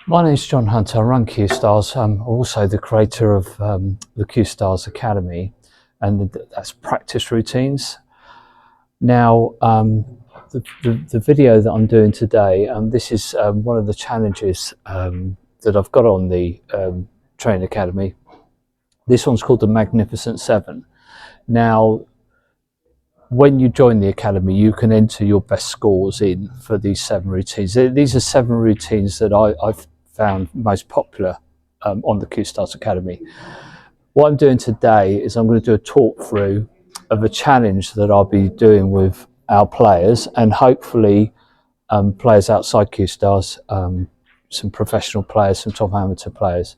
My name is John Hunter. I run Cuestars. I'm also the creator of the Cuestars Academy, and that's practice routines. Now, the video that I'm doing today, this is one of the challenges that I've got on the Training Academy. This one's called the Magnificent 7. Now, when you join the academy, you can enter your best scores in for these 7 routines. These are 7 routines that I've found most popular on the Cuestars Academy. What I'm doing today is I'm going to do a talk through of a challenge that I'll be doing with our players, and hopefully players outside Cuestars, some professional players, some top amateur players.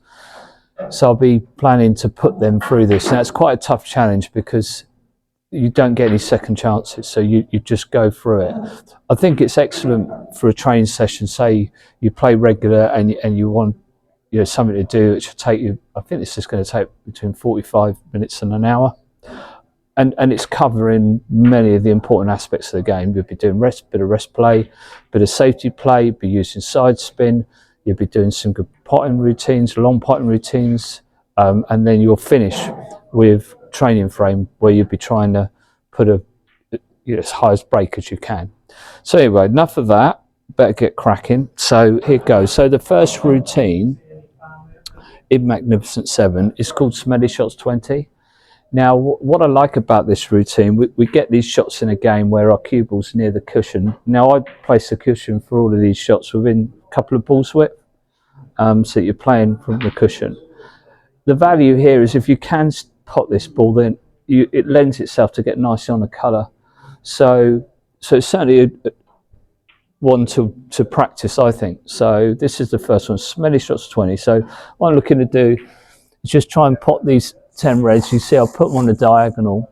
So I'll be planning to put them through this. Now, it's quite a tough challenge because you don't get any second chances, so you just go through it. I think it's excellent for a training session. Say you play regular and you want something to do which will take you, I think this is going to take between 45 minutes and an hour, and it's covering many of the important aspects of the game. You'll be doing bit of rest play, bit of safety play, you'll be using side spin, you'll be doing some good potting routines, long potting routines, and then you'll finish with training frame where you'd be trying to put as high as break as you can. So anyway, enough of that, better get cracking. So here goes. So the first routine in Magnificent 7 is called Smelly Shots 20. Now what I like about this routine, we get these shots in a game where our cue ball's near the cushion. Now I place the cushion for all of these shots within a couple of balls width, so you're playing from the cushion. The value here is if you can pot this ball, then it lends itself to get nicely on the colour. So it's certainly one to practice, I think. So this is the first one, Smelly Shots 20. So what I'm looking to do is just try and pot these 10 reds. You see I'll put them on the diagonal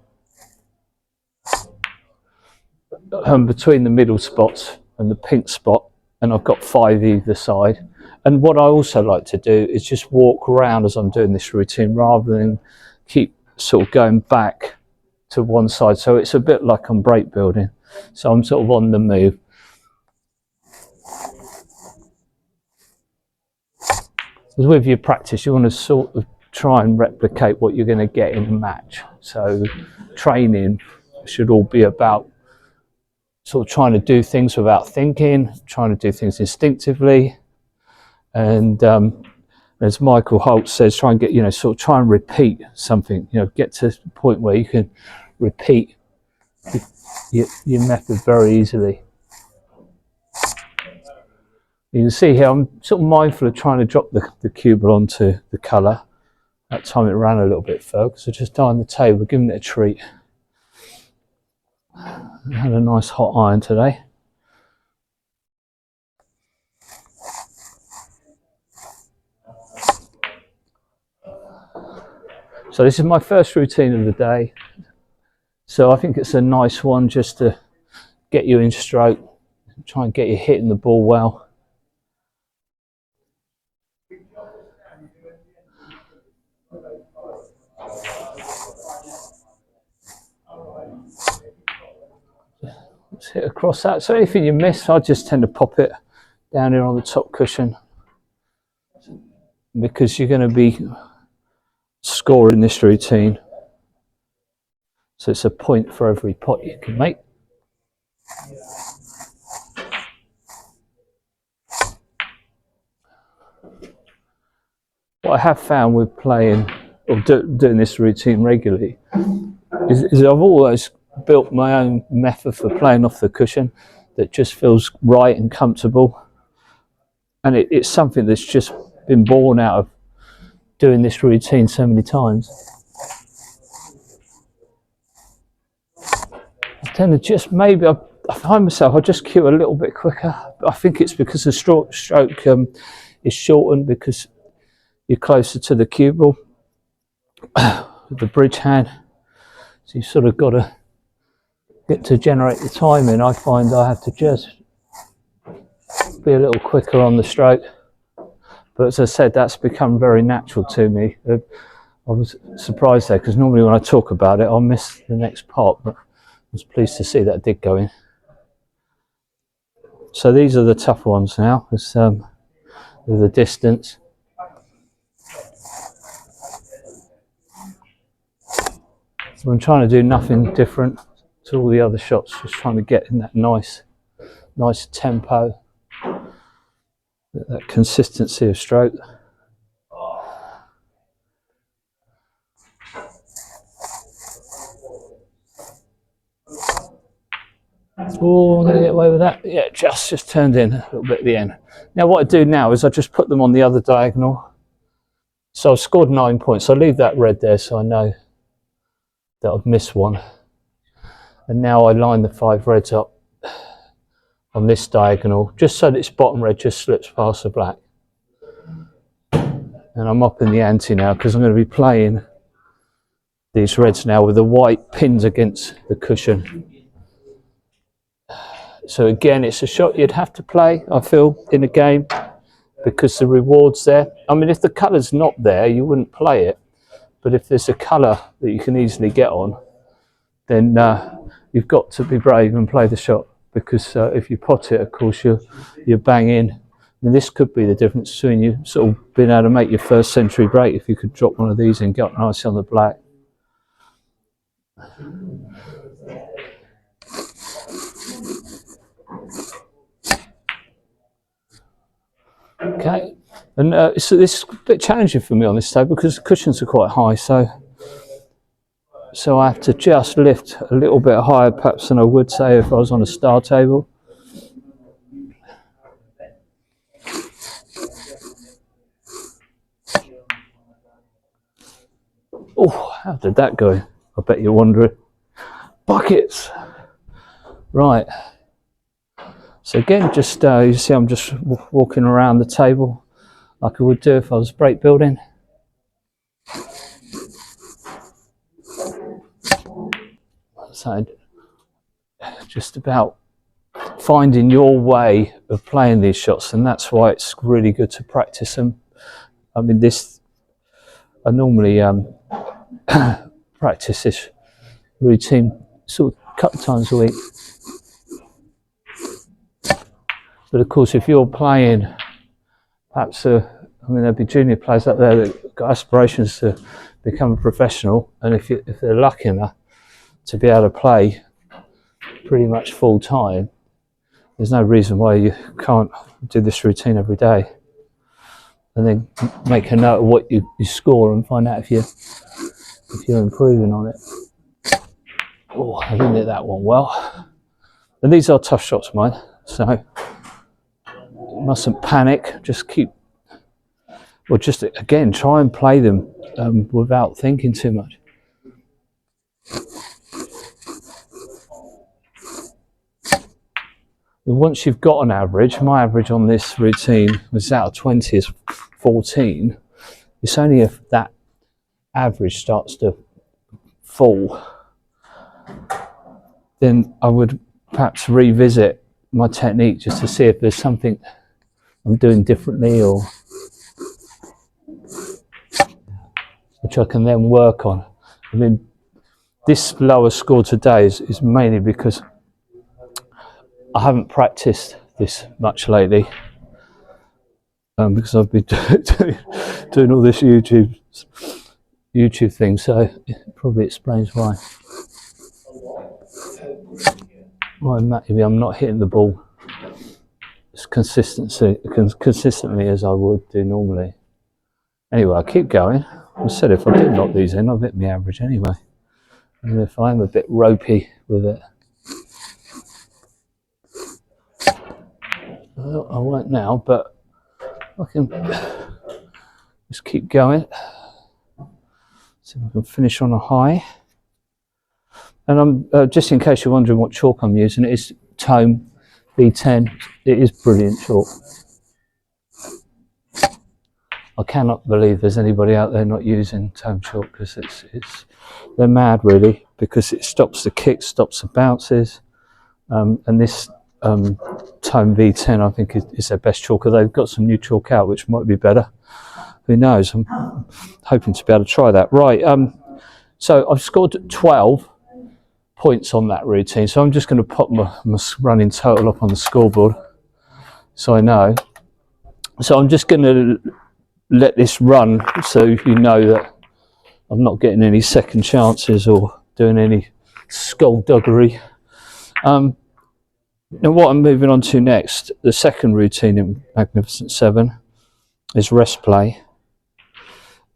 between the middle spots and the pink spot, and I've got 5 either side. And what I also like to do is just walk around as I'm doing this routine rather than keep sort of going back to one side. So it's a bit like I'm break building. So I'm sort of on the move. As with your practice, you want to sort of try and replicate what you're going to get in a match. So training should all be about sort of trying to do things without thinking, trying to do things instinctively. And as Michael Holt says, try and get, sort of try and repeat something, get to the point where you can repeat your method very easily. You can see here, I'm sort of mindful of trying to drop the cue ball onto the colour. That time it ran a little bit further because I just died the table, giving it a treat. I had a nice hot iron today. So this is my first routine of the day. So I think it's a nice one just to get you in stroke, try and get you hitting the ball well. Let's hit across that. So anything you miss, I just tend to pop it down here on the top cushion, because you're going to be scoring this routine. So it's a point for every pot you can make. What I have found with playing or doing this routine regularly is I've always built my own method for playing off the cushion that just feels right and comfortable, and it's something that's just been born out of doing this routine so many times. I tend to just, maybe I find myself, I just cue a little bit quicker. I think it's because the stroke is shortened because you're closer to the cue ball with the bridge hand. So you sort of got to get to generate the timing. I find I have to just be a little quicker on the stroke. But as I said, that's become very natural to me. I was surprised there because normally when I talk about it, I'll miss the next part. But I was pleased to see that it did go in. So these are the tough ones now. with the distance. So I'm trying to do nothing different to all the other shots, just trying to get in that nice tempo, that consistency of stroke. Oh, I'm going to get away with that. Yeah, just turned in a little bit at the end. Now what I do now is I just put them on the other diagonal. So I've scored 9 points. I leave that red there so I know that I've missed one. And now I line the 5 reds up on this diagonal, just so that its bottom red just slips past the black. And I'm up in the ante now because I'm going to be playing these reds now with the white pinned against the cushion. So again, it's a shot you'd have to play, I feel, in a game because the reward's there. I mean, if the colour's not there, you wouldn't play it. But if there's a colour that you can easily get on, then you've got to be brave and play the shot, because if you pot it, of course, you're bang in. I mean, this could be the difference between you sort of being able to make your first century break if you could drop one of these and get nicely on the black. Okay, and so this is a bit challenging for me on this table because the cushions are quite high, so I have to just lift a little bit higher perhaps than I would say if I was on a star table. Oh, how did that go? I bet you're wondering. Buckets! Right. So again, just you see I'm just walking around the table like I would do if I was break building. So just about finding your way of playing these shots, and that's why it's really good to practice them. I mean, I normally practice this routine sort of a couple of times a week. But of course, if you're playing, perhaps, I mean, there'll be junior players out there that got aspirations to become a professional, and if they're lucky enough to be able to play pretty much full time, there's no reason why you can't do this routine every day, and then make a note of what you score and find out if you're improving on it. Oh, I didn't hit that one well. And these are tough shots, mine, so mustn't panic. Just keep, or just again try and play them without thinking too much. And once you've got an average, my average on this routine was out of 20 is 14. It's only if that average starts to fall, then I would perhaps revisit my technique just to see if there's something I'm doing differently, or which I can then work on. I mean, this lower score today is mainly because I haven't practiced this much lately, because I've been doing all this YouTube thing, so it probably explains why. Well, maybe I'm not hitting the ball as consistently as I would do normally. Anyway, I'll keep going. I said if I did knock these in, I've hit my average anyway. And if I am a bit ropey with it, well, I won't now, but I can just keep going. See if I can finish on a high. And I'm just in case you're wondering what chalk I'm using, it is Tome V10. It is brilliant chalk. I cannot believe there's anybody out there not using Tome chalk, because they're mad really, because it stops the kicks, stops the bounces, and this Tome V10 I think is their best chalk. They've got some new chalk out which might be better. Who knows? I'm hoping to be able to try that. Right, so I've scored 12 points on that routine, so I'm just going to pop my running total up on the scoreboard so I know. So I'm just going to let this run so you know that I'm not getting any second chances or doing any skullduggery. Now what I'm moving on to next, the second routine in Magnificent 7 is rest play.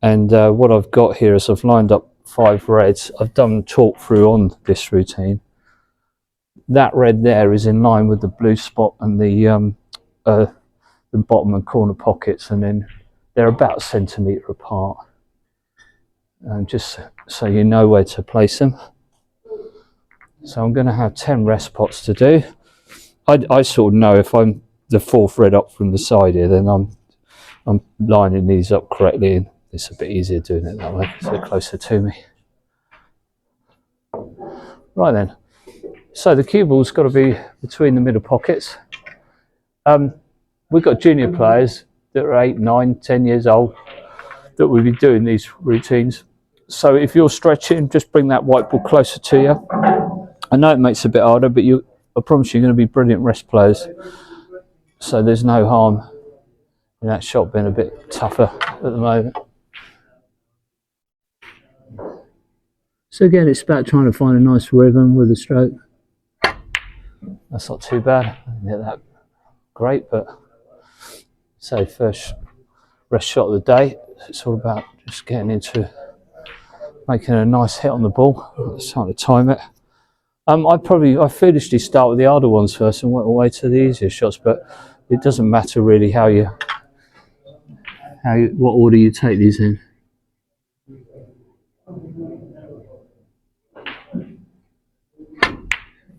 And what I've got here is I've lined up 5 reds. I've done talk through on this routine. That red there is in line with the blue spot and the bottom and corner pockets, and then they're about a centimetre apart. And just so you know where to place them. So I'm going to have 10 rest pots to do. I sort of know if I'm the 4th red up from the side here, then I'm lining these up correctly, and it's a bit easier doing it that way, so closer to me. Right then, so the cue ball's got to be between the middle pockets. We've got junior players that are 8, 9, 10 years old that will be doing these routines. So if you're stretching, just bring that white ball closer to you. I know it makes it a bit harder, but I promise you're going to be brilliant rest players. So there's no harm in that shot being a bit tougher at the moment. So again, it's about trying to find a nice rhythm with the stroke. That's not too bad. I didn't hit that great, but so first rest shot of the day. It's all about just getting into making a nice hit on the ball. It's trying to time it. I foolishly start with the harder ones first and work my way to the easier shots, but it doesn't matter really what order you take these in.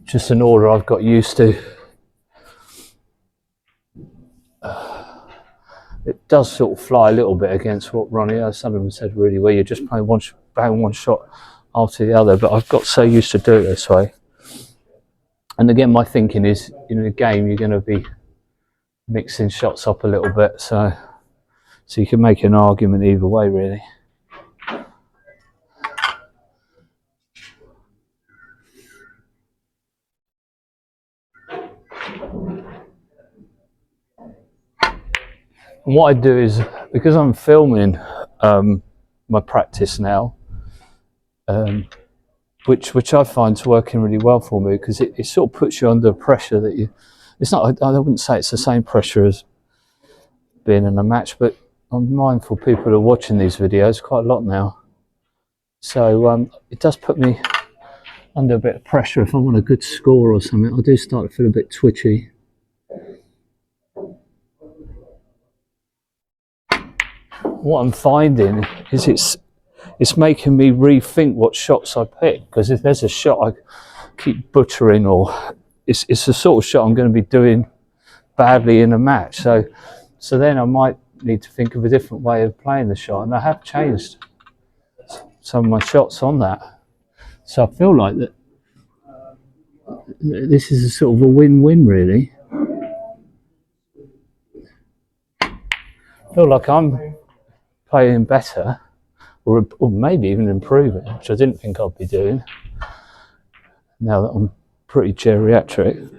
Just an order I've got used to. It does sort of fly a little bit against what Ronnie O'Sullivan said, really, where you're just playing one shot after the other, but I've got so used to do it this way. And again, my thinking is, in a game, you're going to be mixing shots up a little bit, so you can make an argument either way, really. And what I do is, because I'm filming my practice now, which I find's working really well for me, because it sort of puts you under pressure that it's not, I wouldn't say it's the same pressure as being in a match, but I'm mindful people are watching these videos quite a lot now. So it does put me under a bit of pressure. If I want a good score or something, I do start to feel a bit twitchy. What I'm finding is it's making me rethink what shots I pick, because if there's a shot I keep buttering, or it's the sort of shot I'm going to be doing badly in a match, so then I might need to think of a different way of playing the shot, and I have changed some of my shots on that. So I feel like that this is a sort of a win-win, really. I feel like I'm playing better, or maybe even improving, which I didn't think I'd be doing now that I'm pretty geriatric.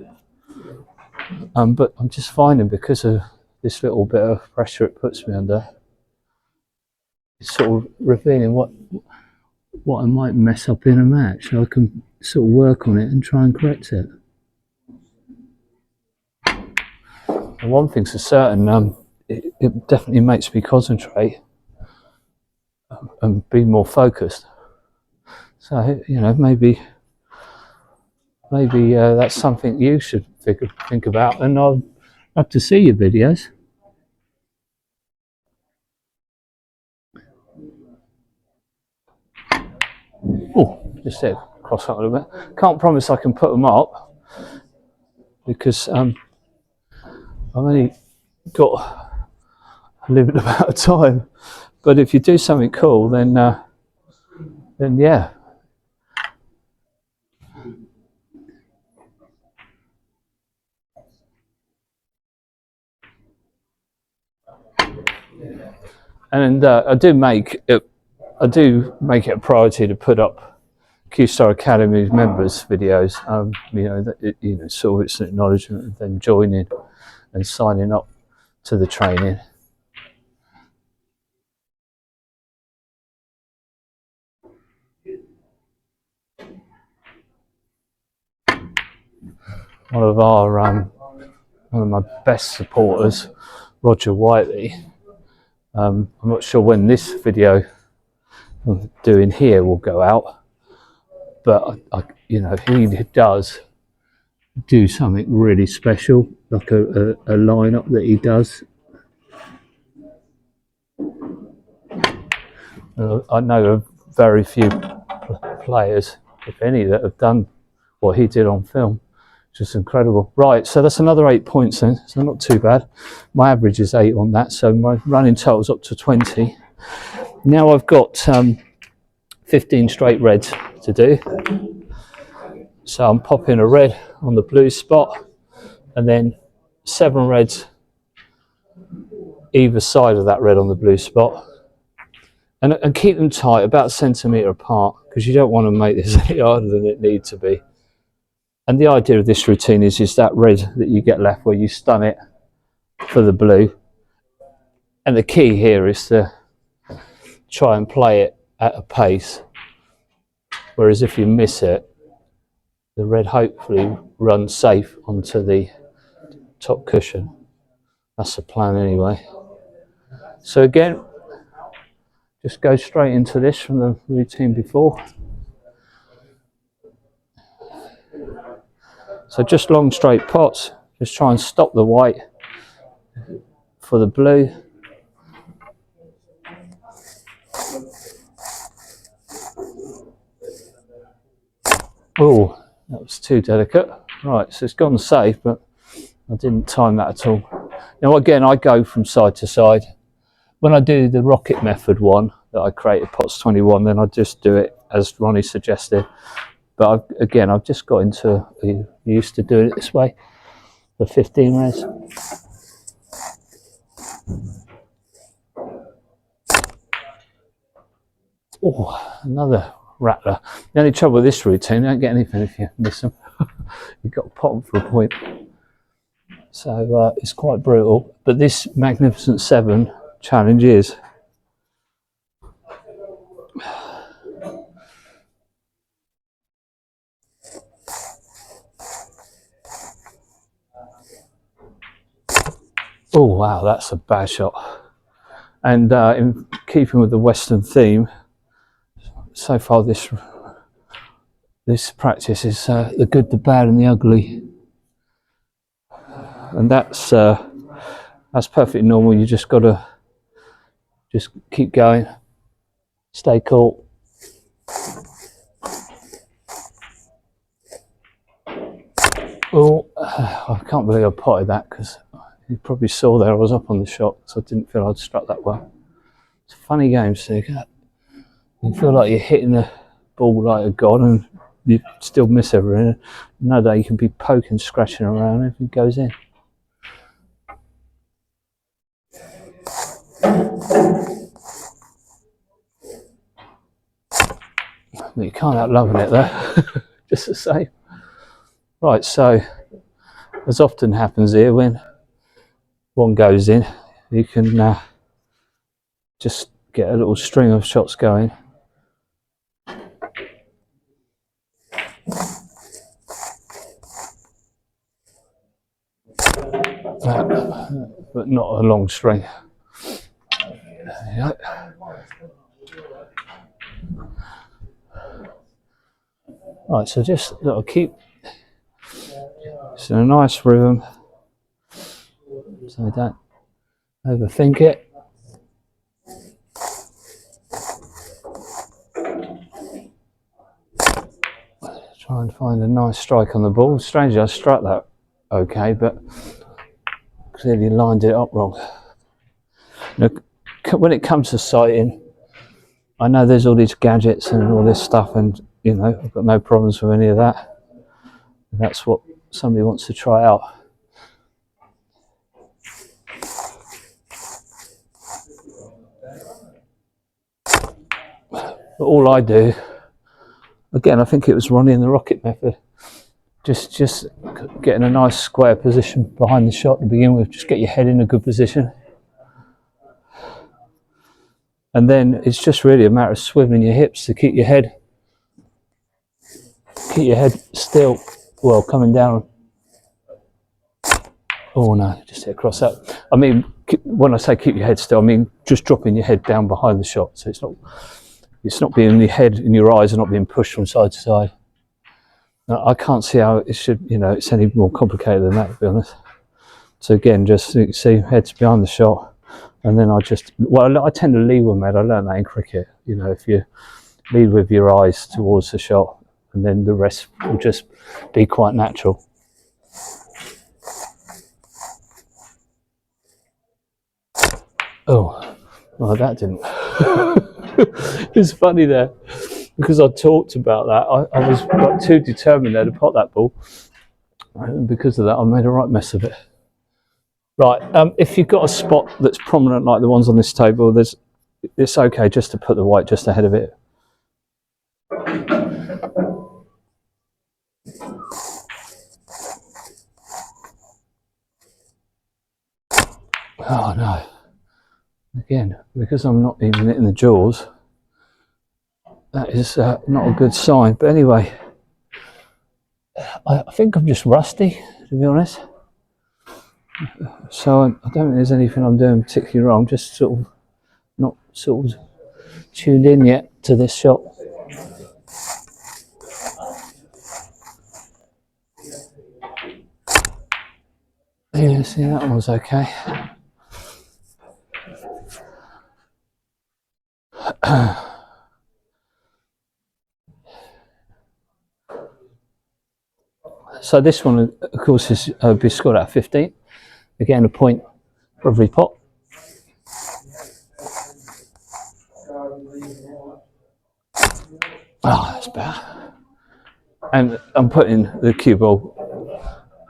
But I'm just finding, because of this little bit of pressure it puts me under, it's sort of revealing what I might mess up in a match, so I can sort of work on it and try and correct it. And one thing's for certain, it definitely makes me concentrate and be more focused. So, you know, maybe that's something you should think about, and I'd love to see your videos. Oh, just said cross up a little bit. Can't promise I can put them up, because I've only got a limited amount of time. But if you do something cool, then yeah. And I do make it a priority to put up Cuestars Academy members' videos. You know, sort of it's an acknowledgement of them joining and signing up to the training. One of my best supporters, Roger Whiteley. I'm not sure when this video I'm doing here will go out, but you know, he does do something really special, like a lineup that he does. I know of very few players, if any, that have done what he did on film. Just incredible. Right, so that's another 8 points then, so not too bad. My average is 8 on that, so my running total's up to 20. Now I've got 15 straight reds to do. So I'm popping a red on the blue spot, and then 7 reds either side of that red on the blue spot. And keep them tight, about a centimetre apart, because you don't want to make this any harder than it needs to be. And the idea of this routine is that red that you get left where you stun it for the blue. And the key here is to try and play it at a pace. Whereas if you miss it, the red hopefully runs safe onto the top cushion. That's the plan anyway. So again, just go straight into this from the routine before. So just long straight pots, just try and stop the white for the blue. Oh, that was too delicate. Right, so it's gone safe, but I didn't time that at all. Now again, I go from side to side. When I do the rocket method one that I created, pots 21, then I just do it as Ronnie suggested. But I've just got used to doing it this way for 15 res. Oh, another rattler. The only trouble with this routine, you don't get anything if you miss them. You've got to pop them for a point. So it's quite brutal. But this Magnificent 7 challenge is oh wow, that's a bad shot. And in keeping with the Western theme, so far this practice is the good, the bad, and the ugly. And that's perfectly normal. You just got to just keep going, stay cool. Oh, I can't believe I potted that, because you probably saw there I was up on the shot, so I didn't feel I'd struck that well. It's a funny game, Sig. You feel like you're hitting the ball like a god and you still miss everything. No day you can be poking, scratching around if it goes in. But you can't help loving it there, just the same. Right, so as often happens here, when one goes in, you can just get a little string of shots going. But not a long string. Yeah. Right, so just little keep. It's in a nice rhythm, so don't overthink it. Try and find a nice strike on the ball. Strangely, I struck that okay, but clearly lined it up wrong. Now, when it comes to sighting, I know there's all these gadgets and all this stuff, and you know, I've got no problems with any of that. If that's what somebody wants to try out. But all I do, again, I think it was Ronnie in the rocket method, just getting a nice square position behind the shot to begin with. Just get your head in a good position, and then it's just really a matter of swiveling your hips to keep your head still. Well, coming down. Oh no, just hit across that. I mean, when I say keep your head still, I mean just dropping your head down behind the shot, so it's not being your head and your eyes are not being pushed from side to side. Now, I can't see how it should, it's any more complicated than that, to be honest. So again, just you can see heads behind the shot, and then I tend to lead with that. I learned that in cricket. If you lead with your eyes towards the shot, and then the rest will just be quite natural. Oh, well, that didn't. It's funny there, because I talked about that. I was like too determined there to pot that ball, and because of that, I made a right mess of it. Right, if you've got a spot that's prominent like the ones on this table, it's okay just to put the white just ahead of it. Oh no. Again, because I'm not even hitting the jaws, that is not a good sign. But anyway, I think I'm just rusty, to be honest. So I don't think there's anything I'm doing particularly wrong, just not tuned in yet to this shot. Yeah, see, that one was okay. So this one, of course, is be scored out of 15. Again, a point for every pot. Oh, that's better. And I'm putting the cue ball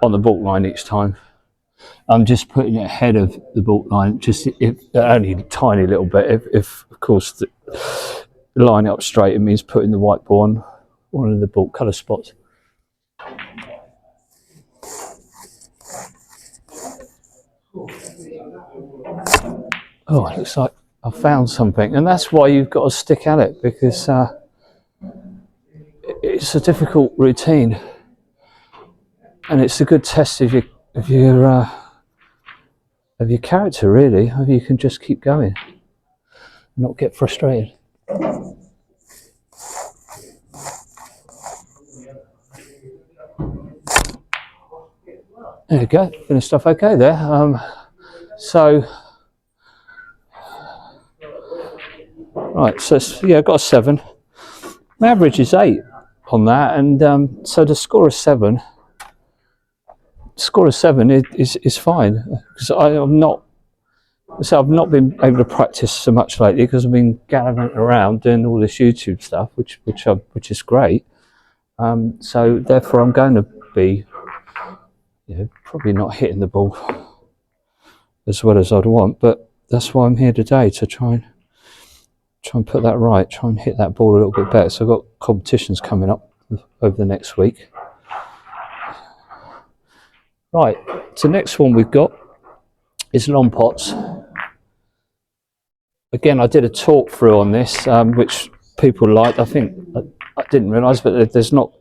on the baulk line each time. I'm just putting it ahead of the baulk line, just only a tiny little bit. If of course, line it up straight, it means putting the white ball on one of the baulk colour spots. Oh, it looks like I found something, and that's why you've got to stick at it, because it's a difficult routine, and it's a good test of your character, really. How you can just keep going, not get frustrated. There you go, finished off okay there. Right, so yeah, I've got a 7. My average is 8 on that, and so the score of 7 is fine, because I've not been able to practice so much lately because I've been gallivanting around doing all this YouTube stuff, which is great. So therefore, I'm going to be probably not hitting the ball as well as I'd want, but that's why I'm here today, to try and put that right, try and hit that ball a little bit better. So I've got competitions coming up over the next week. Right, so the next one we've got is long pots. Again, I did a talk through on this, which people liked. I think I didn't realise, but there's not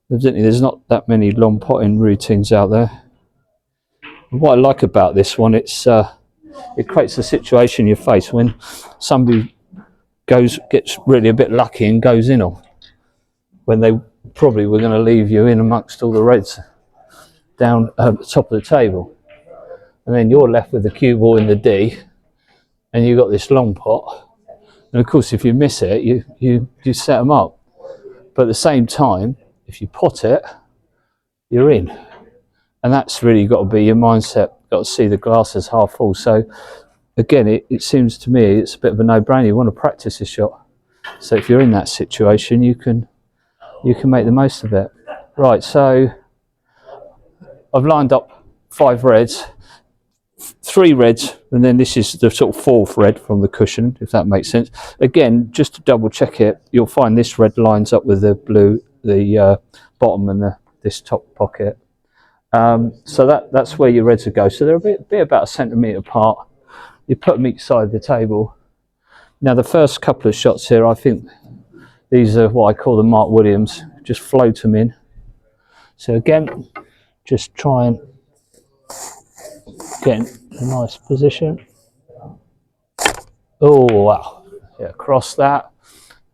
that many long potting routines out there. And what I like about this one, it creates a situation you face when somebody gets really a bit lucky and goes in on, when they probably were going to leave you in amongst all the reds down at the top of the table, and then you're left with the cue ball in the D, and you've got this long pot, and of course if you miss it, you set them up. But at the same time, if you pot it, you're in, and that's really got to be your mindset. Got to see the glass as half full. So again, it seems to me it's a bit of a no-brainer. You want to practice a shot, so if you're in that situation, you can make the most of it. Right, so I've lined up 5 reds, 3 reds, and then this is the sort of 4th red from the cushion, if that makes sense. Again, just to double check it, you'll find this red lines up with the blue, the bottom and this top pocket. So that's where your reds would go. So they're a bit about a centimetre apart. You put them each side of the table. Now the first couple of shots here, I think these are what I call the Mark Williams. Just float them in. So again, just try and get in a nice position. Oh wow, yeah, across that.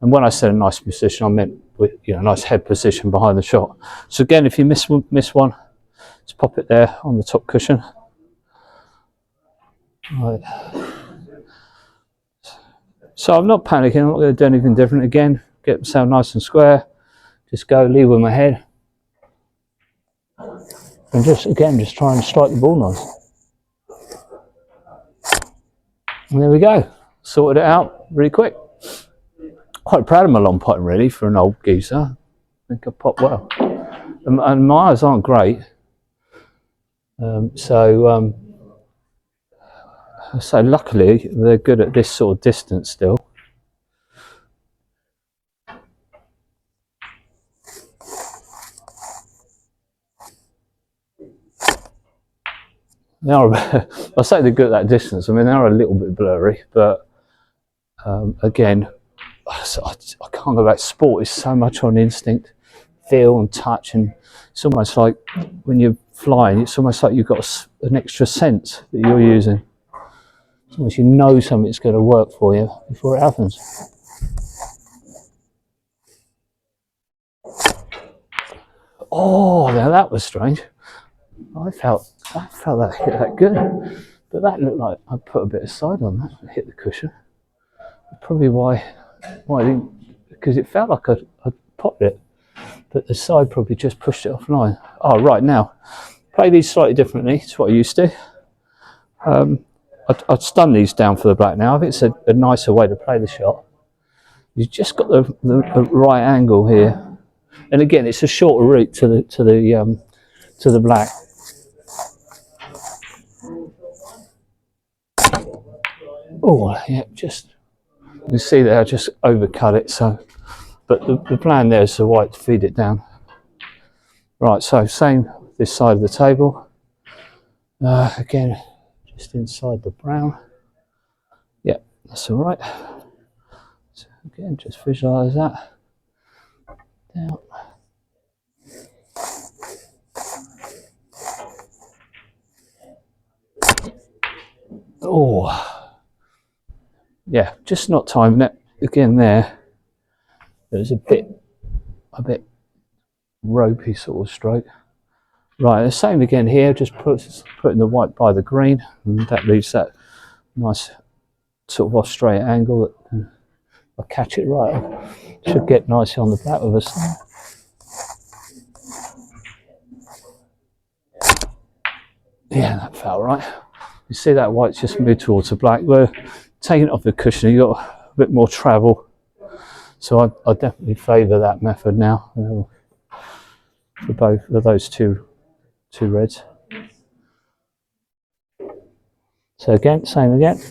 And when I said a nice position, I meant with, you know, a nice head position behind the shot. So again, if you miss one, just pop it there on the top cushion. Right. So I'm not panicking, I'm not going to do anything different. Again, get myself nice and square. Just go, lead with my head. And just try and strike the ball nice. And there we go. Sorted it out really quick. Quite proud of my long putting really for an old geezer. I think I popped well. And my eyes aren't great. So luckily they're good at this sort of distance still. Now I say they're good at that distance. I mean, they're a little bit blurry, but again, I can't go back. Sport is so much on instinct, feel and touch, and it's almost like when you're flying, it's almost like you've got an extra sense that you're using. It's almost you know something's going to work for you before it happens. Oh, now that was strange. I felt that hit that good, but that looked like I put a bit of side on that and hit the cushion. Probably why I didn't, because it felt like I popped it, but the side probably just pushed it offline. Oh, right, now play these slightly differently to what I used to. I'd stun these down for the black now. I think it's a nicer way to play the shot. You've just got the right angle here, and again, it's a shorter route to the black. Oh, yeah, just you see there, I just overcut it. So, but the plan there is the white to feed it down. Right, so same this side of the table. Again, just inside the brown. Yeah, that's all right. So again, just visualise that. Down. Oh. Yeah, just not timing it. Again there, there's a bit ropey sort of stroke. Right, the same again here, just putting the white by the green, and that leaves that nice sort of off straight angle that I'll catch it right. Should get nicely on the black with us. Yeah, that felt right. You see that white's just moved towards the black. We're taking it off the cushion, you've got a bit more travel. So I definitely favour that method now for both of those two reds. So again, same again.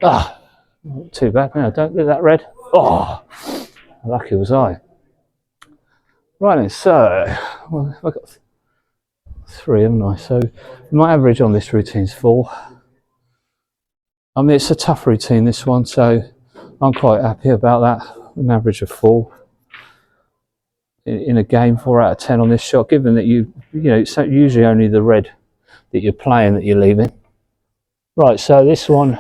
Ah, not too bad. No, don't do that red. Oh, how lucky was I. Right then, so well, I've got 3, haven't I? So my average on this routine is 4. I mean, it's a tough routine, this one, so I'm quite happy about that. An average of 4 in a game, 4 out of 10 on this shot, given that you know it's usually only the red that you're playing that you're leaving. Right, so this one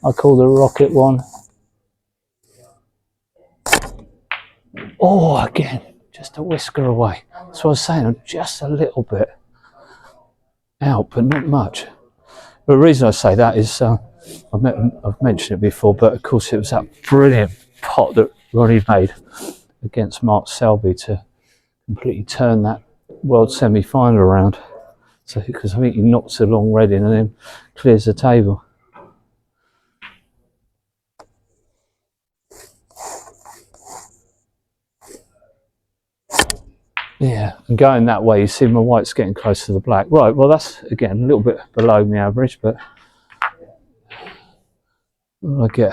I call the rocket one. Oh, again, just a whisker away. That's what I was saying, I'm just a little bit out, but not much. But the reason I say that is I've mentioned it before, but of course it was that brilliant pot that Ronnie made against Mark Selby to completely turn that world semi-final around. So because I think he knocks a long red in and then clears the table. Yeah, and going that way, you see my white's getting close to the black. Right, well that's, again, a little bit below the average, but I get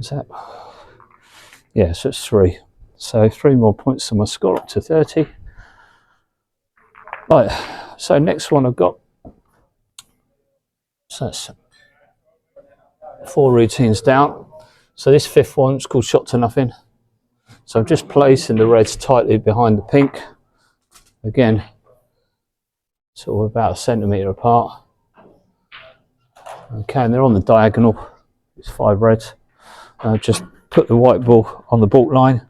Is that? Yeah, so it's 3. So 3 more points to my score, up to 30. Right, so next one I've got, so that's 4 routines down. So this 5th one is called shot to nothing. So I'm just placing the reds tightly behind the pink. Again, sort of about a centimetre apart. Okay, and they're on the diagonal. It's 5 reds. Just put the white ball on the baulk line,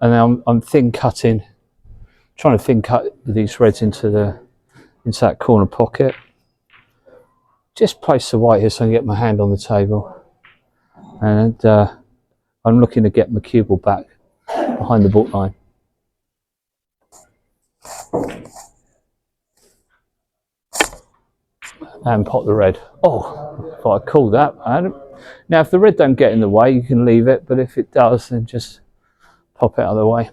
and then I'm thin cutting, trying to thin cut these reds into that corner pocket. Just place the white here so I can get my hand on the table, and I'm looking to get my cue ball back behind the baulk line. And pop the red. Oh, I thought I called that. Now, if the red don't get in the way, you can leave it, but if it does, then just pop it out of the way.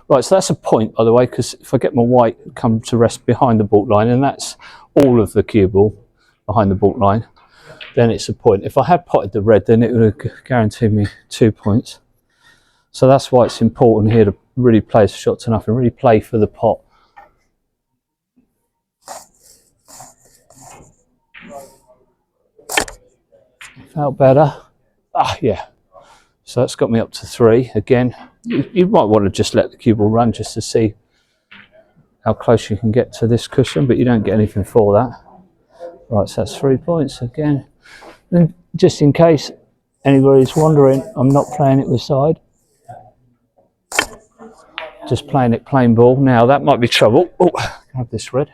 Right, so that's a point, by the way, because if I get my white come to rest behind the baulk line, and that's all of the cue ball behind the baulk line, then it's a point. If I had potted the red, then it would have guaranteed me 2 points. So that's why it's important here to really play a shot to nothing, really play for the pot. Felt better. Ah, yeah. So that's got me up to 3. Again, you might want to just let the cue ball run just to see how close you can get to this cushion, but you don't get anything for that. Right, so that's 3 points again. And just in case anybody's wondering, I'm not playing it with side. Just playing it plain ball. Now that might be trouble. Oh, grab this red.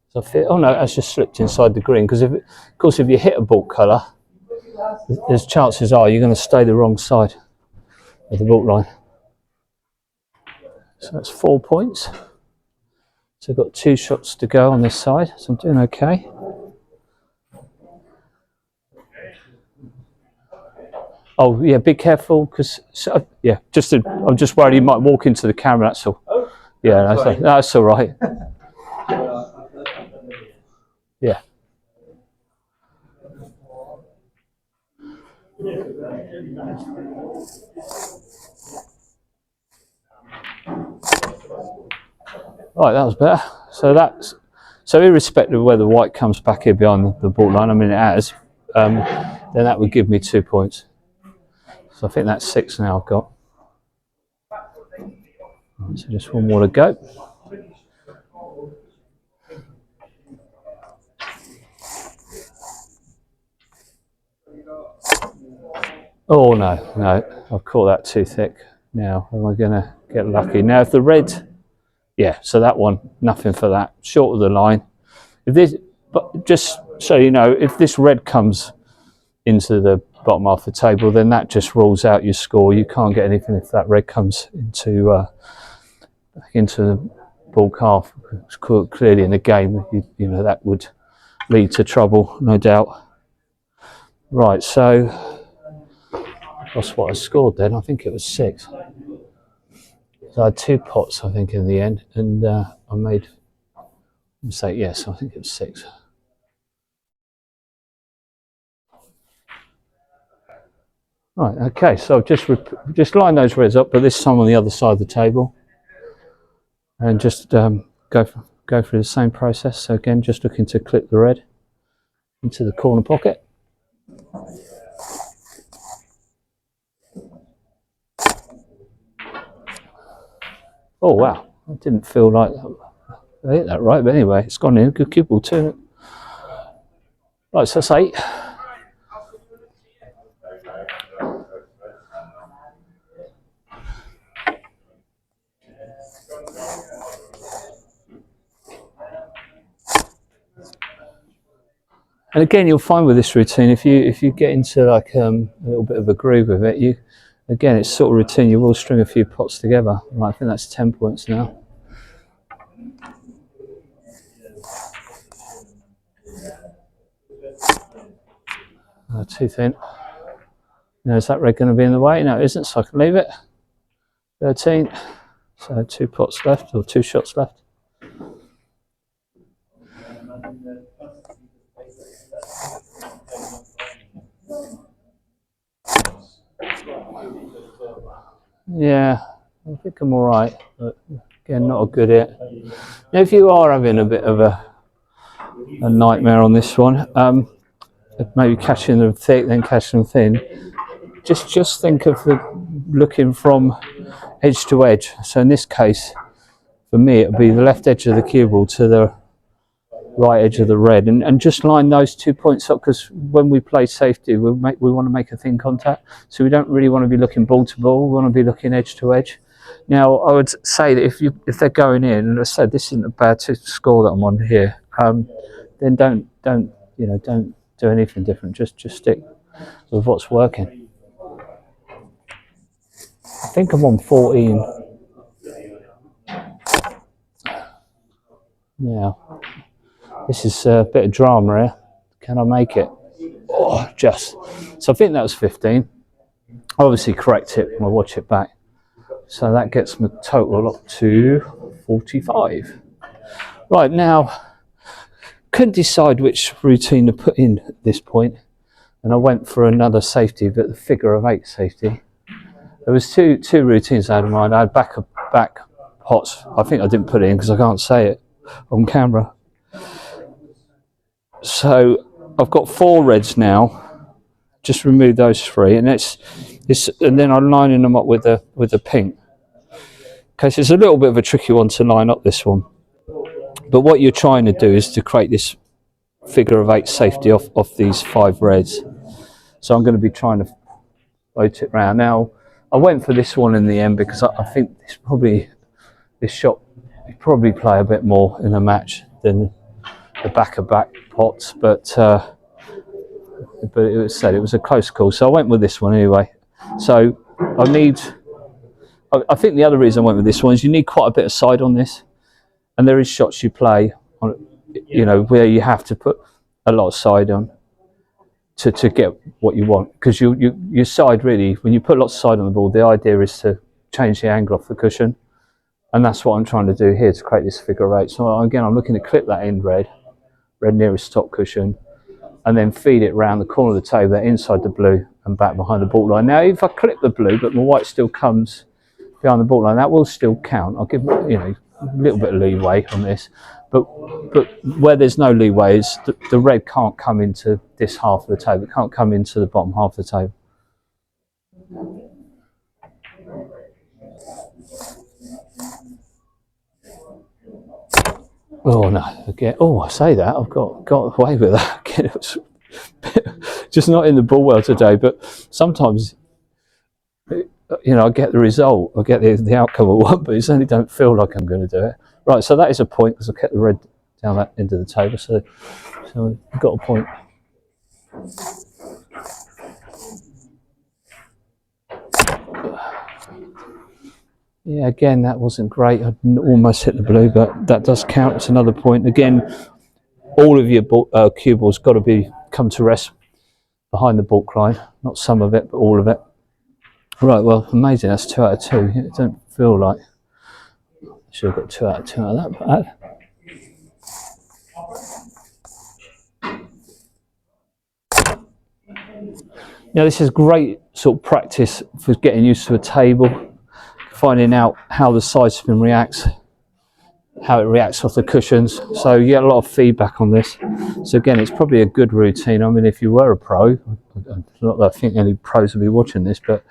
So oh no, that's just slipped inside the green, because of course if you hit a baulk colour, there's chances are you're going to stay the wrong side of the baulk line. So that's 4 points. So I've got 2 shots to go on this side, so I'm doing okay. Oh yeah, be careful, because yeah, I'm just worried you might walk into the camera. That's all. Yeah, that's all right. Yeah. Right, that was better. So irrespective of whether white comes back here behind the baulk line, I mean it has, then that would give me 2 points. So I think that's 6 now I've got. Right, so just 1 more to go. Oh no, I've caught that too thick. Now, am I going to get lucky? Now, if the red, yeah, so that one, nothing for that. Short of the line. If this, but just so you know, if this red comes into the bottom half of the table, then that just rules out your score. You can't get anything if that red comes into the baulk half. It's clearly in the game, you know, that would lead to trouble, no doubt. Right, so that's what I scored then. I think it was 6. So I had 2 pots, I think, in the end, and I made a mistake. Yes, I think it was 6. Right, okay, so just line those reds up, but this time on the other side of the table, and just go through the same process. So again, just looking to clip the red into the corner pocket. Oh wow, I didn't feel like I hit that right, but anyway, it's gone in. Good cue ball too. Right, so that's 8. And again, you'll find with this routine, if you get into like a little bit of a groove with it, again, it's sort of routine. You will string a few pots together. Right, I think that's 10 points now. Too thin. Now, is that red going to be in the way? No, it isn't, so I can leave it. 13. So 2 pots left, or 2 shots left. Yeah, I think I'm all right, but again, not a good hit. Now, if you are having a bit of a nightmare on this one, maybe catching them thick, then catching them thin. Just think of looking from edge to edge. So in this case, for me, it would be the left edge of the cue ball to the right edge of the red, and just line those 2 points up, because when we play safety, we want to make a thin contact, so we don't really want to be looking ball to ball. We want to be looking edge to edge. Now, I would say that if they're going in, and I said this isn't a bad score that I'm on here, then don't do anything different. Just stick with what's working. I think I'm on 14. Now, this is a bit of drama here. Can I make it? Oh, just. So I think that was 15. Obviously correct it when I watch it back. So that gets my total up to 45. Right, now, couldn't decide which routine to put in at this point, and I went for another safety, but the figure of 8 safety. There was two routines I had in mind. I had back pots. I think I didn't put it in because I can't say it on camera. So I've got 4 reds now. Just remove those 3, and and then I'm lining them up with the pink. Okay, so it's a little bit of a tricky one to line up, this one. But what you're trying to do is to create this figure of 8 safety off these 5 reds. So I'm going to be trying to float it round. Now, I went for this one in the end because I think this shot would probably play a bit more in a match than the back pots, but it was a close call, so I went with this one anyway. So I think the other reason I went with this one is you need quite a bit of side on this, and there is shots you play on, where you have to put a lot of side on to get what you want, because your side, really, when you put lots of side on the ball, the idea is to change the angle off the cushion, and that's what I'm trying to do here to create this figure of 8. So again, I'm looking to clip that end red nearest top cushion, and then feed it round the corner of the table, inside the blue and back behind the ball line. Now, if I clip the blue, but my white still comes behind the ball line, that will still count. I'll give a little bit of leeway on this, but where there's no leeway is the red can't come into this half of the table. It can't come into the bottom half of the table. Oh no! Again, I say that I've got away with that. Again, it was just not in the ball well today. But sometimes, I get the result, I get the outcome I want, but I certainly don't feel like I'm going to do it. Right, so that is a point because I kept the red down that end of the table. So I've got a point. Yeah, again, that wasn't great. I almost hit the blue, but that does count. It's another point. Again, all of your cue balls got to come to rest behind the baulk line. Not some of it, but all of it. Right, well, amazing. That's 2 out of 2. It don't feel like I should have got 2 out of 2 out of that. Now, this is great sort of practice for getting used to a table, finding out how the side spin reacts, how it reacts off the cushions. So you get a lot of feedback on this. So again, it's probably a good routine. I mean, if you were a pro, not that I think any pros will be watching this, but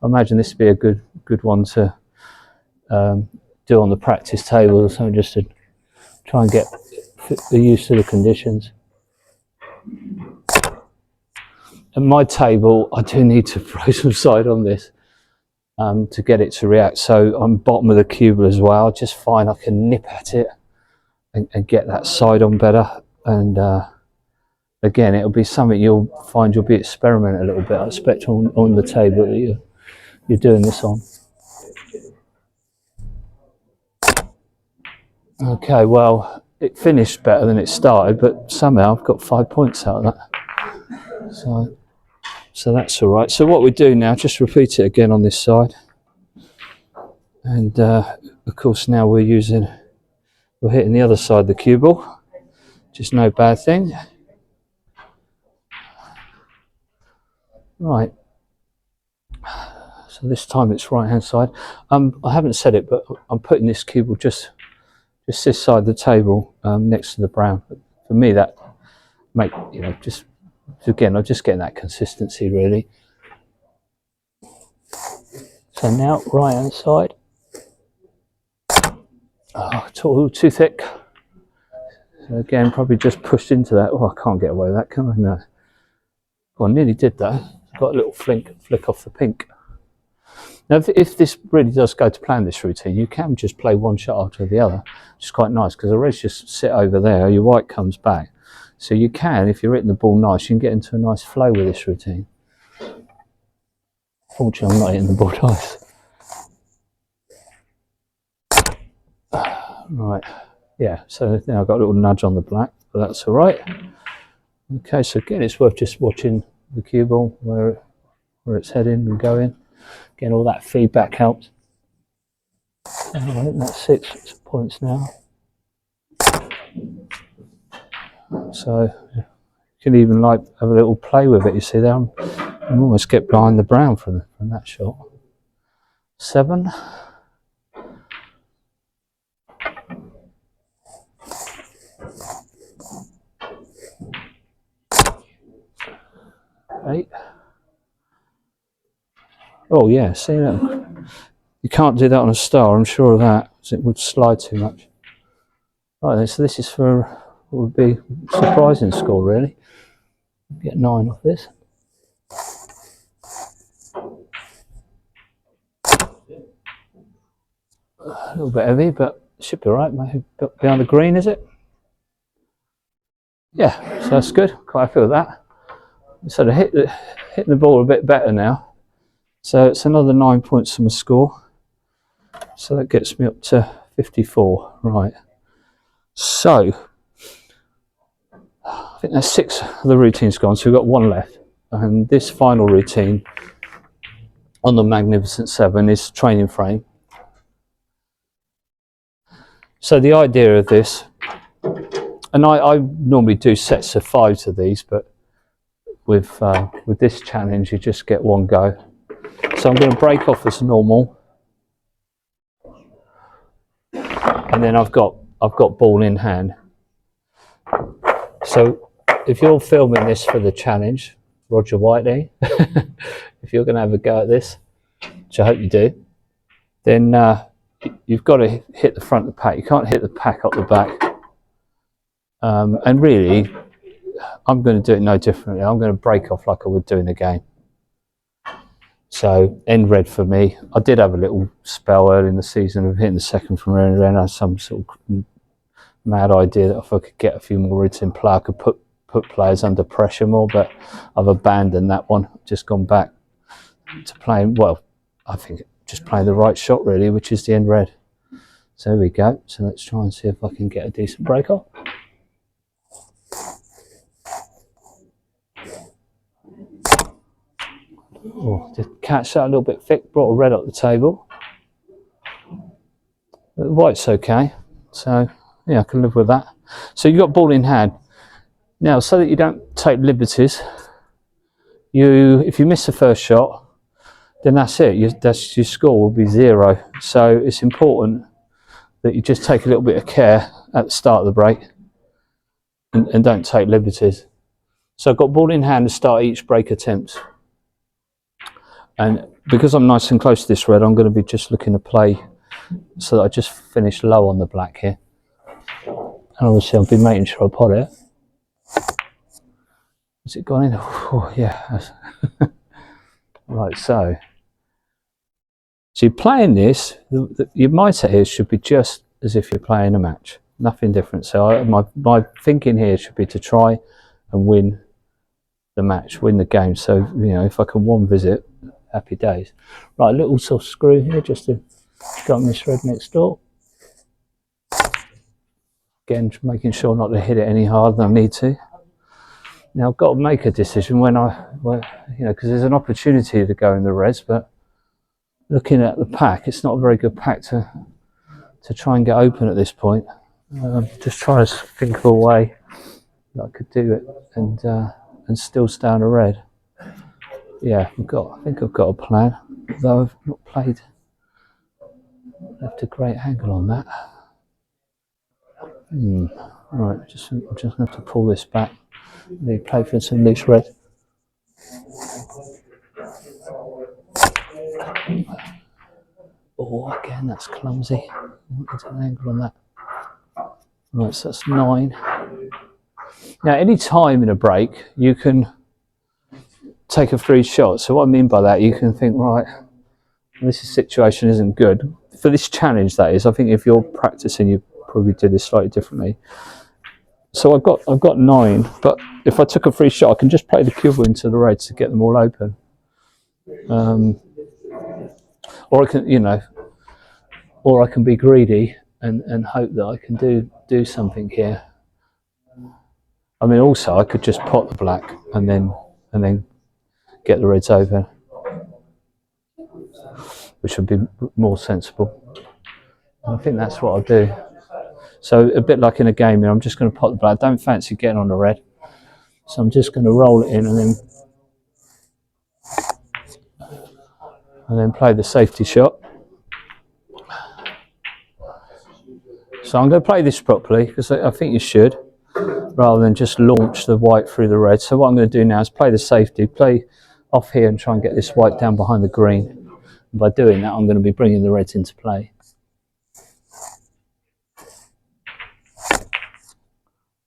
I imagine this would be a good one to do on the practice table or something, just to try and get used to the conditions. At my table, I do need to throw some side on this to get it to react. So on bottom of the cue ball as well, I just find I can nip at it and get that side on better. And again, it'll be something you'll find you'll be experimenting a little bit, I expect, on the table that you're doing this on. Okay, well, it finished better than it started, but somehow I've got 5 points out of that. So that's all right. So what we do now, just repeat it again on this side. And of course now we're hitting the other side of the cue ball, just no bad thing. Right. So this time it's right hand side. I haven't said it, but I'm putting this cue just this side of the table next to the brown. For me, that just again, I'm just getting that consistency really. So now right hand side. Oh, it's all too thick. So again, probably just pushed into that. Oh, I can't get away with that, can I? No. Well, I nearly did that. Got a little flick off the pink. Now, if this really does go to plan, this routine, you can just play one shot after the other, which is quite nice because the reds just sit over there, your white comes back. So you can, if you're hitting the ball nice, you can get into a nice flow with this routine. Fortunately, I'm not hitting the ball nice. Right, yeah, so now I've got a little nudge on the black, but that's all right. Okay, so again, it's worth just watching the cue ball, where it's heading and going. Again, all that feedback helps. I think that's 6 points now. So you can even like have a little play with it. You see there, I'm almost get behind the brown from that shot. 7. Eight. Oh yeah, see that? You can't do that on a star, I'm sure of that, because it would slide too much. Right then, so this is for what would be a surprising score really. Get 9 off this. A little bit heavy, but it should be right. Maybe behind the green, is it? Yeah, so that's good. Quite happy with that. So hitting the ball a bit better now. So it's another 9 points from a score. So that gets me up to 54. Right. So I think there's 6 of the routines gone. So we've got 1 left. And this final routine on the Magnificent 7 is training frame. So the idea of this, and I normally do sets of 5 of these, but with this challenge you just get 1 go. So I'm going to break off as normal, and then I've got ball in hand. So if you're filming this for the challenge, Roger Whiteley, if you're going to have a go at this, which I hope you do, then you've got to hit the front of the pack. You can't hit the pack up the back. And really, I'm going to do it no differently. I'm going to break off like I would do in a game. So end red for me. I did have a little spell early in the season of hitting the second from red, and then I had some sort of mad idea that if I could get a few more reds in play, I could put players under pressure more, but I've abandoned that one. Just gone back to playing, well, I think just playing the right shot really, which is the end red. So there we go. So let's try and see if I can get a decent break off. Oh, just catch that a little bit thick, brought a red up the table. But the white's okay, so yeah, I can live with that. So you've got ball in hand. Now, so that you don't take liberties, if you miss the first shot, then that's it. Your score will be 0. So it's important that you just take a little bit of care at the start of the break and don't take liberties. So I've got ball in hand to start each break attempt. And because I'm nice and close to this red, I'm going to be just looking to play so that I just finish low on the black here. And obviously I'll be making sure I pot it. Has it gone in? Oh, yeah. Right, so you're playing this, your mindset here should be just as if you're playing a match. Nothing different. So my thinking here should be to try and win the match, win the game. So, you know, if I can one visit, happy days. Right, a little soft screw here just to go on this red next door. Again, making sure not to hit it any harder than I need to. Now I've got to make a decision when because there's an opportunity to go in the reds, but looking at the pack, it's not a very good pack to try and get open at this point. Just trying to think of a way that I could do it and still stay on a red. yeah, I think I've got a plan, though I've not played left a great angle on that. Right, I'm just going to have to pull this back. They play for some loose red. Oh, again, that's clumsy. Get an angle on that. Right, so that's 9. Now, any time in a break, you can take a free shot. So what I mean by that, you can think, right, this situation isn't good. For this challenge, that is, I think if you're practicing, you probably do this slightly differently. So I've got 9, but if I took a free shot, I can just play the cue ball into the reds to get them all open. Or I can, you know, or I can be greedy and hope that I can do something here. I mean, also I could just pot the black and then get the reds open, which would be more sensible. And I think that's what I'll do. So a bit like in a game here, I'm just going to pot the black. I don't fancy getting on the red, so I'm just going to roll it in and then play the safety shot. So I'm going to play this properly because I think you should, rather than just launch the white through the red. So what I'm going to do now is play the safety, play off here and try and get this white down behind the green. And by doing that, I'm going to be bringing the reds into play.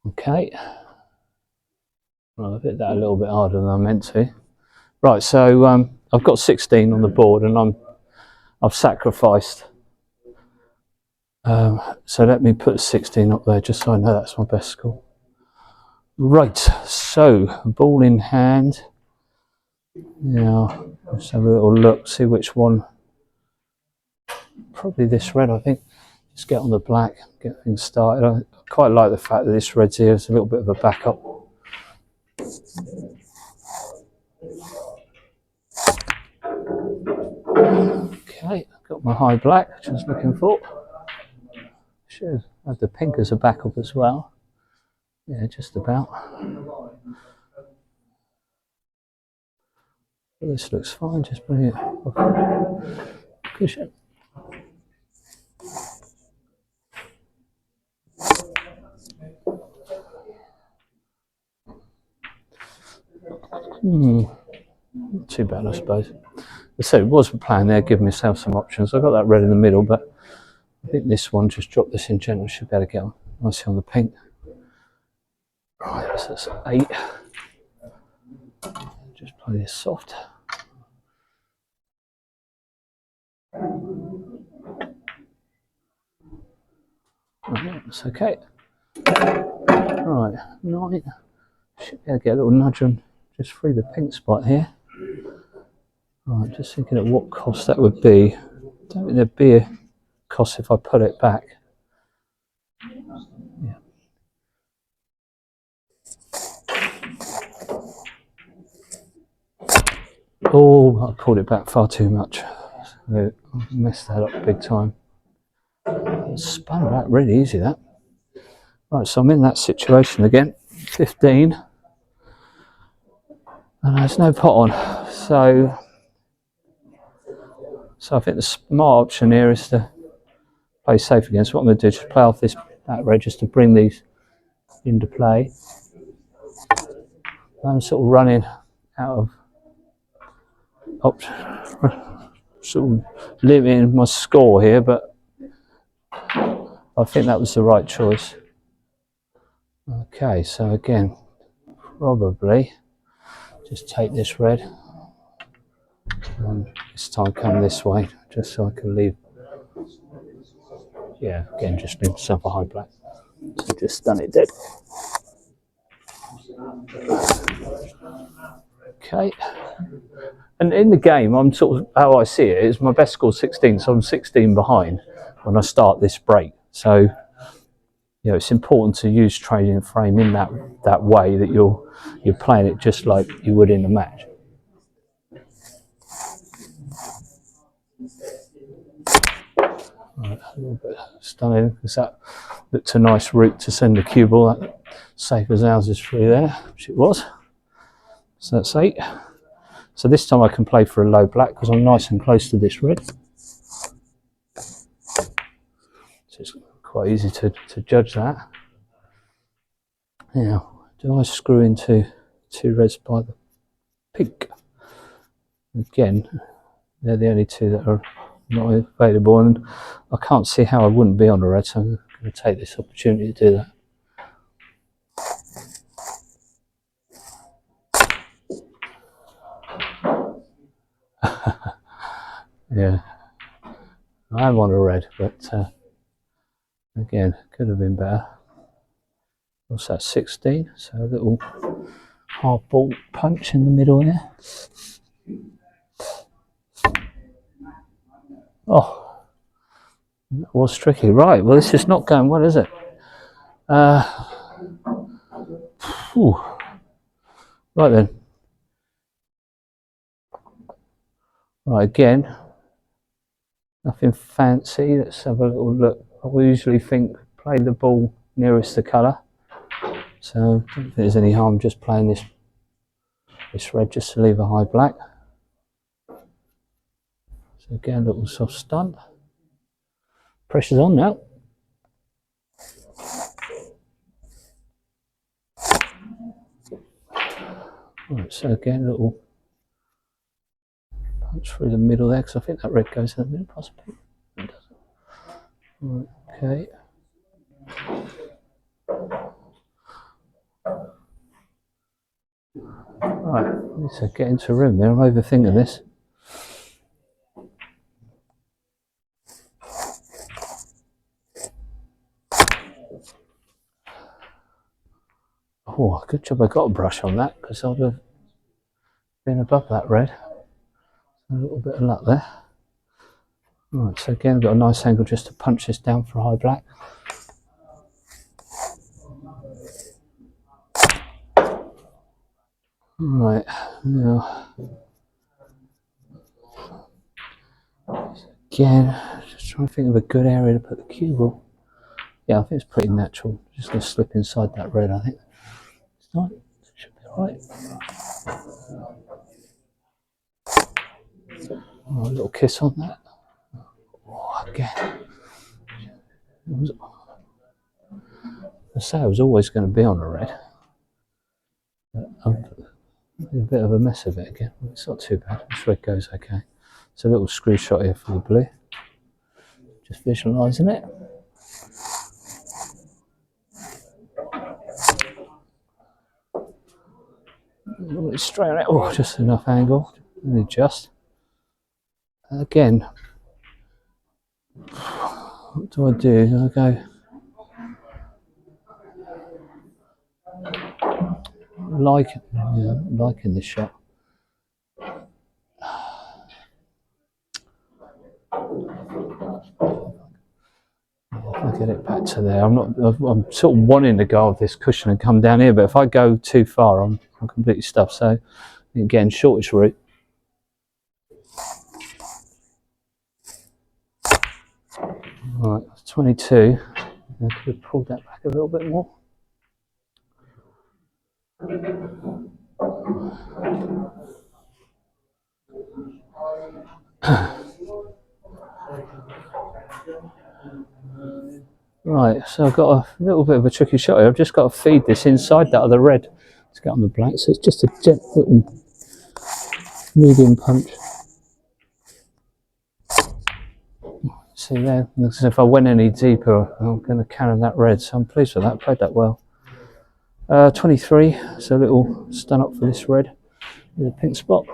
Okay. Well, I've hit that a little bit harder than I meant to. Right, so I've got 16 on the board and I've sacrificed. So let me put 16 up there just so I know that's my best score. Right, so ball in hand. Now, let's have a little look, see which one. Probably this red, I think. Just get on the black, get things started. I quite like the fact that this red's here. It's a little bit of a backup. Okay, got my high black, which I was looking for. Should have the pink as a backup as well. Yeah, just about. This looks fine, just bring it off. Cushion. Not too bad, I suppose. So it was a plan there, give myself some options. I got that red in the middle, but I think this one, just drop this in general, should be able to get on nicely on the pink. Right, so that's 8. Just play this soft. Right, that's okay. Right, 9. Should be able to get a little nudge on just through the pink spot here. Right, just thinking at what cost that would be. I don't think there'd be a cost if I put it back. Yeah. Oh, I pulled it back far too much. So I messed that up big time. It spun back really easy, that. Right, so I'm in that situation again. 15. And there's no pot on. So I think the smart option here is to play safe again. So what I'm going to do is just play off that red just to bring these into play. I'm sort of running out of sort of limiting my score here, but I think that was the right choice. Okay, so again, probably just take this red and this time come this way just so I can leave. Yeah, again, just leave myself a high black. So just stun it dead. Okay. And in the game, I'm sort of, how I see it is my best score 16, so I'm 16 behind when I start this break. So, you know, it's important to use trading frame in that way that you're playing it just like you would in a match. Right, a little bit stunning because that looked a nice route to send the cue ball. That safe as houses through there, which it was. So that's 8. So this time I can play for a low black because I'm nice and close to this red. So it's quite easy to judge that. Now, do I screw into 2 reds by the pink? Again, they're the only 2 that are not available, and I can't see how I wouldn't be on a red, so I'm going to take this opportunity to do that. Yeah, I am on a red, but again, could have been better. What's that, 16? So a little hard ball punch in the middle there. Oh, that was tricky. Right, well, this is not going well, is it? Right then. Right, again, nothing fancy. Let's have a little look. I usually think play the ball nearest the colour. So I don't think there's any harm just playing this red just to leave a high black. So again, a little soft stun. Pressure's on now. Right, so again, a little punch through the middle there, because I think that red goes in the middle, possibly. It doesn't. Right, okay. Right, I need to get into a room there. I'm overthinking this. Oh, good job I got a brush on that, because I'd have been above that red. A little bit of luck there. Right, so again, I've got a nice angle just to punch this down for a high black. Right, now, again, just trying to think of a good area to put the cue ball. Yeah, I think it's pretty natural. Just going to slip inside that red, I think. It's not, it should be alright. Oh, a little kiss on that. Oh, again. I say I was always going to be on a red. A bit of a mess of it again. It's not too bad. This red goes okay. It's a little screw shot here for the blue. Just visualising it. A little bit straight on it. Oh, just enough angle. Only just. Again, what do I do? Do I go liking this shot? If I get it back to there, I'm sort of wanting to go off this cushion and come down here, but if I go too far, I'm completely stuffed. So again, shortest route. Right, 22. I could have pulled that back a little bit more. Right, so I've got a little bit of a tricky shot here. I've just got to feed this inside that other red to get on the black. So it's just a gentle little medium punch. See there, if I went any deeper, I'm going to cannon that red. So I'm pleased with that. I played that well. 23, so a little stun up for this red with a pink spot.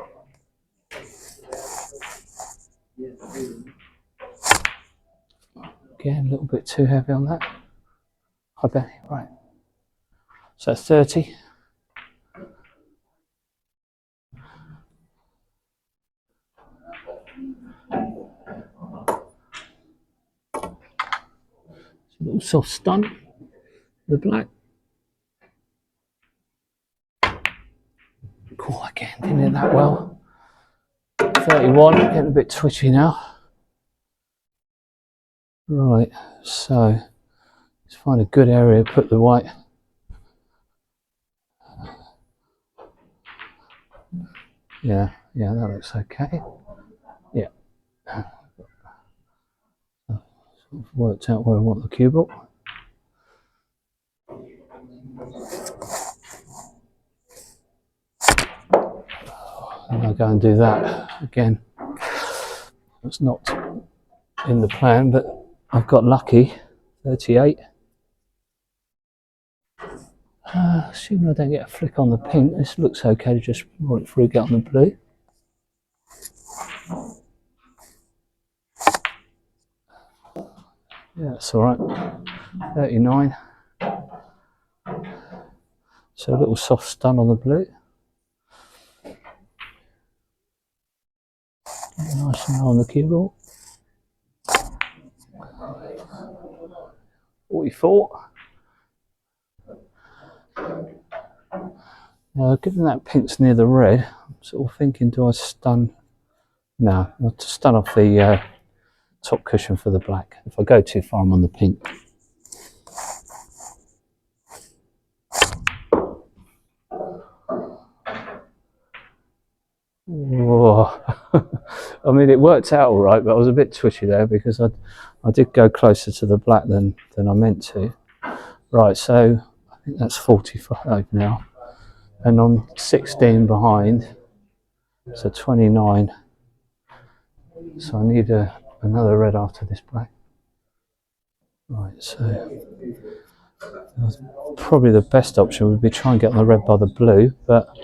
Again, a little bit too heavy on that. High belly, right. So 30. A little soft stun, the black. Cool, again, didn't hit that well. 31, getting a bit twitchy now. Right, so let's find a good area to put the white. Yeah, Yeah, that looks okay. Yeah. Worked out where I want the cue ball. And I'll go and do that again. It's not in the plan, but I've got lucky. 38. Assuming I don't get a flick on the pink, this looks okay to just roll it through, get on the blue. Yeah, that's all right. 39. So a little soft stun on the blue. Nice and low on the cue ball. 44. Now, given that pink's near the red, I'm sort of thinking, do I stun? No, not to stun off the top cushion for the black. If I go too far, I'm on the pink. Whoa. I mean, it worked out all right, but I was a bit twitchy there because I did go closer to the black than I meant to. Right, so I think that's 45 now, and I'm 16 behind, so 29. So I need another red after this black. Right, so probably the best option would be try and get on the red by the blue, but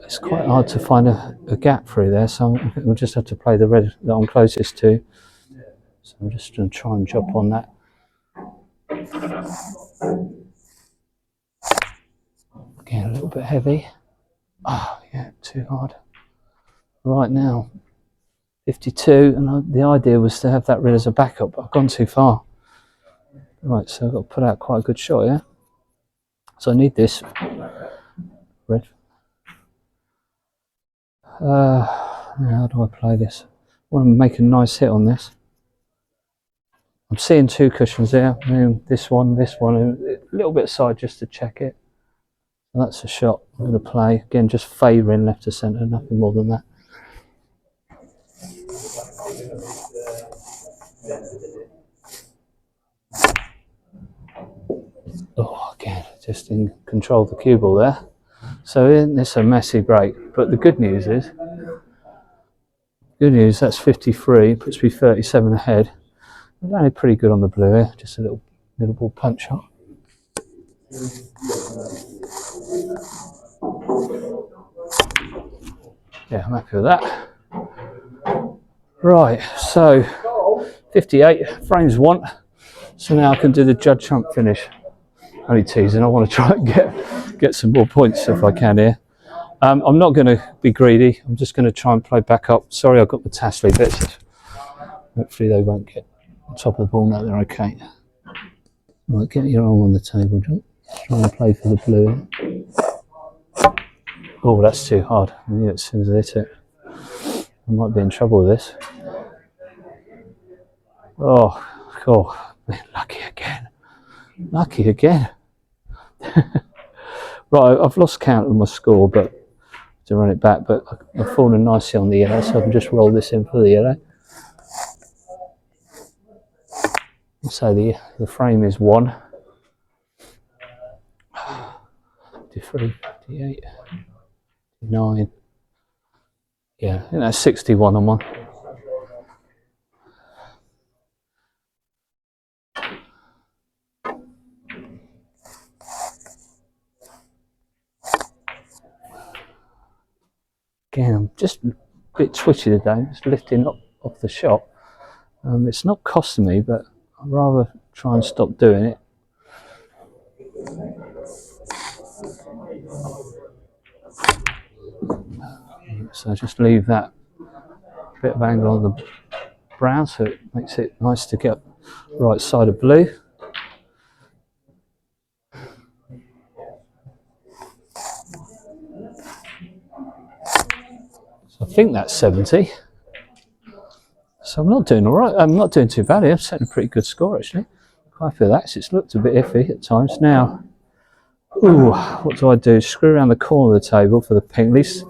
it's quite hard to find a gap through there, so I think we'll just have to play the red that I'm closest to. So I'm just going to try and jump on that. Again, a little bit heavy. Oh, yeah, too hard. Right now, 52, and the idea was to have that red as a backup, but I've gone too far. Right, so I've got to put out quite a good shot, yeah? So I need this red. How do I play this? I want to make a nice hit on this. I'm seeing two cushions there. This one, a little bit side just to check it. And that's a shot I'm going to play. Again, just favouring left to centre, nothing more than that. Oh, again, just in control of the cue ball there. So it's a messy break. But the good news is, that's 53, puts me 37 ahead. I'm only pretty good on the blue here, just a little ball punch shot. Yeah, I'm happy with that. Right, so 58 frames want. So now I can do the judge trump finish. Only teasing, I want to try and get some more points if I can here. I'm not going to be greedy, I'm just going to try and play back up. Sorry, I've got the tassely bits. Hopefully they won't get on top of the ball. No, they're okay. Right, get your arm on the table, John. Try and play for the blue. Oh, that's too hard. I knew it as soon as I hit it. I might be in trouble with this. Oh, cool. Lucky again. Lucky again. Right, I've lost count of my score, but to run it back, but I've fallen nicely on the yellow, so I can just roll this in for the yellow. So the frame is 1. 53, 58, 9. Yeah, I think that's 61 on one. Again, I'm just a bit twitchy today, just lifting up off the shot. It's not costing me, but I'd rather try and stop doing it. So just leave that bit of angle on the brown, so it makes it nice to get right side of blue. So I think that's 70. So I'm not doing all right. I'm not doing too bad here. I'm setting a pretty good score actually. Quite feel that. It's looked a bit iffy at times. Now, ooh, what do? Screw around the corner of the table for the pink. At least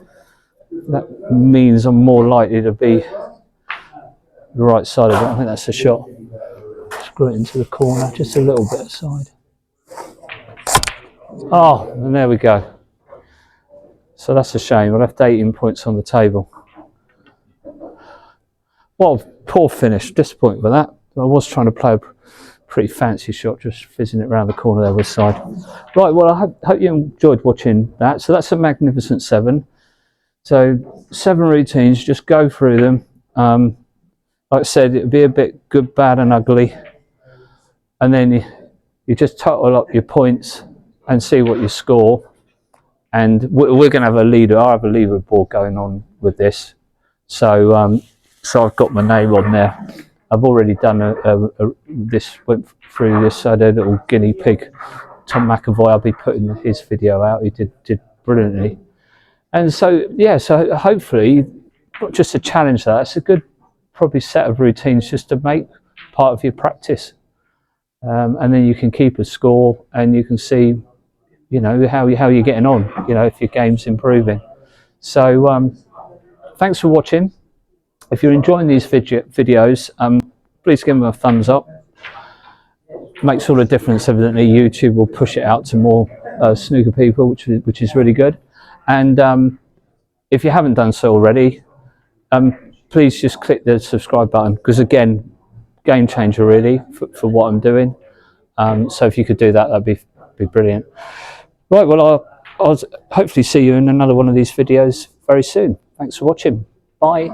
that means I'm more likely to be the right side of it. I think that's a shot. Screw it into the corner, just a little bit aside. Oh, and there we go. So that's a shame. I left 18 points on the table. What a poor finish. Disappointed with that. I was trying to play a pretty fancy shot, just fizzing it around the corner there with side. Right, well, I hope you enjoyed watching that. So that's a magnificent 7. So 7 routines, just go through them. Like I said, it'll be a bit good, bad and ugly. And then you just total up your points and see what you score. And we're going to have a leader. I have a leaderboard going on with this. So so I've got my name on there. I've already done went through this. I did a little guinea pig. Tom McAvoy, I'll be putting his video out. He did brilliantly. And so, yeah, so hopefully, not just to challenge that, it's a good probably set of routines just to make part of your practice. And then you can keep a score and you can see, you know, how you're getting on, you know, if your game's improving. So thanks for watching. If you're enjoying these videos, please give them a thumbs up. Makes all the difference. Evidently, YouTube will push it out to more snooker people, which is really good. And if you haven't done so already, please just click the subscribe button, because again, game changer really for what I'm doing. So if you could do that, that'd be brilliant. Right, well, I'll hopefully see you in another one of these videos very soon. Thanks for watching. Bye.